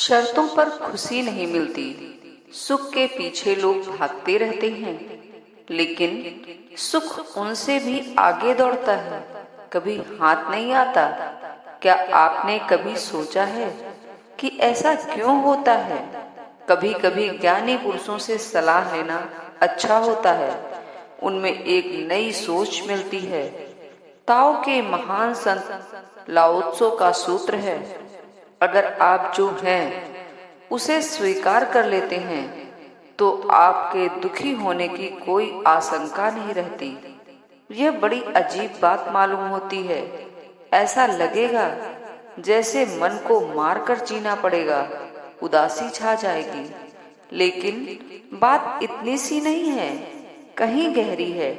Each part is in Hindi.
शर्तों पर खुशी नहीं मिलती। सुख के पीछे लोग भागते रहते हैं, लेकिन सुख उनसे भी आगे दौड़ता है, कभी हाथ नहीं आता। क्या आपने कभी सोचा है कि ऐसा क्यों होता है? कभी कभी ज्ञानी पुरुषों से सलाह लेना अच्छा होता है, उनमें एक नई सोच मिलती है। ताओ के महान संत लाओ त्सो का सूत्र है, अगर आप जो हैं उसे स्वीकार कर लेते हैं तो आपके दुखी होने की कोई आशंका नहीं रहती। यह बड़ी अजीब बात मालूम होती है। ऐसा लगेगा जैसे मन को मारकर जीना पड़ेगा, उदासी छा जाएगी। लेकिन बात इतनी सी नहीं है, कहीं गहरी है।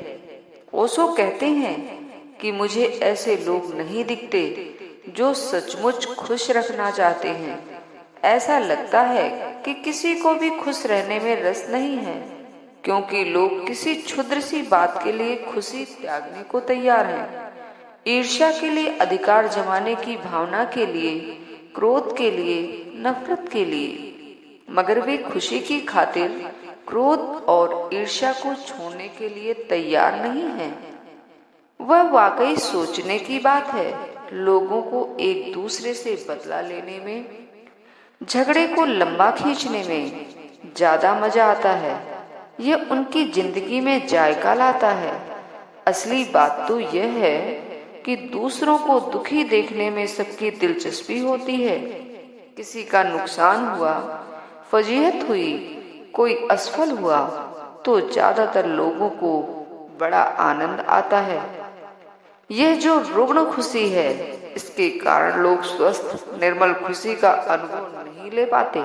ओशो कहते हैं कि मुझे ऐसे लोग नहीं दिखते जो सचमुच खुश रखना चाहते हैं। ऐसा लगता है कि किसी को भी खुश रहने में रस नहीं है, क्योंकि लोग किसी क्षुद्र सी बात के लिए खुशी त्यागने को तैयार हैं। ईर्ष्या के लिए, अधिकार जमाने की भावना के लिए, क्रोध के लिए, नफरत के लिए। मगर वे खुशी की खातिर क्रोध और ईर्ष्या को छोड़ने के लिए तैयार नहीं हैं। वह वाकई सोचने की बात है। लोगों को एक दूसरे से बदला लेने में, झगड़े को लंबा खींचने में ज्यादा मजा आता है। यह उनकी जिंदगी में जायका लाता है। असली बात तो यह है कि दूसरों को दुखी देखने में सबकी दिलचस्पी होती है। किसी का नुकसान हुआ, फजीहत हुई, कोई असफल हुआ तो ज्यादातर लोगों को बड़ा आनंद आता है। यह जो रुग्ण खुशी है, इसके कारण लोग स्वस्थ निर्मल खुशी का अनुभव नहीं ले पाते।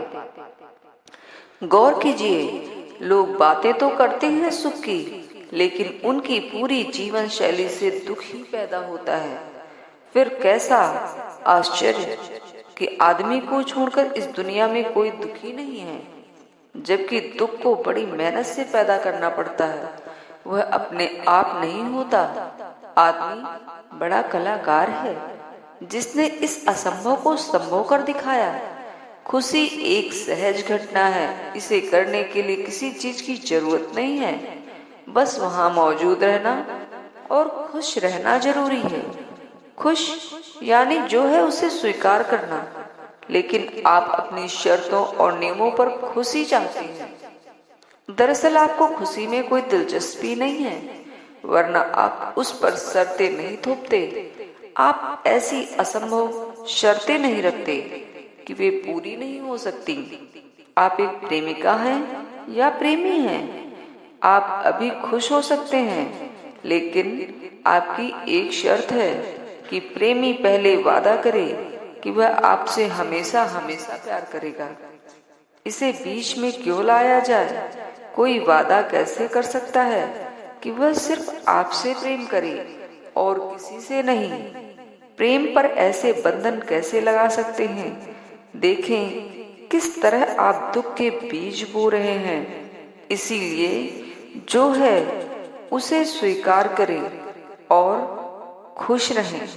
गौर कीजिए, लोग बातें तो करते हैं सुख की, लेकिन उनकी पूरी जीवन शैली से दुख ही पैदा होता है। फिर कैसा आश्चर्य कि आदमी को छोड़कर इस दुनिया में कोई दुखी नहीं है, जबकि दुख को बड़ी मेहनत से पैदा करना पड़ता है। वह अपने आप नहीं होता। आदमी बड़ा कलाकार है जिसने इस असंभव को संभव कर दिखाया। खुशी एक सहज घटना है। इसे करने के लिए किसी चीज की जरूरत नहीं है, बस वहां मौजूद रहना और खुश रहना जरूरी है। खुश यानी जो है उसे स्वीकार करना। लेकिन आप अपनी शर्तों और नियमों पर खुशी चाहते हैं। दरअसल आपको खुशी में कोई दिलचस्पी नहीं है, वरना आप उस पर शर्तें नहीं थोपते। आप ऐसी असंभव शर्तें नहीं रखते कि वे पूरी नहीं हो सकती। आप एक प्रेमिका हैं या प्रेमी हैं, आप अभी खुश हो सकते हैं, लेकिन आपकी एक शर्त है कि प्रेमी पहले वादा करे कि वह आपसे हमेशा हमेशा प्यार करेगा। इसे बीच में क्यों लाया जाए? कोई वादा कैसे कर सकता है कि वह सिर्फ आपसे प्रेम करे और किसी से नहीं? प्रेम पर ऐसे बंधन कैसे लगा सकते हैं? देखें किस तरह आप दुख के बीज बो रहे हैं। इसीलिए जो है उसे स्वीकार करें और खुश रहें।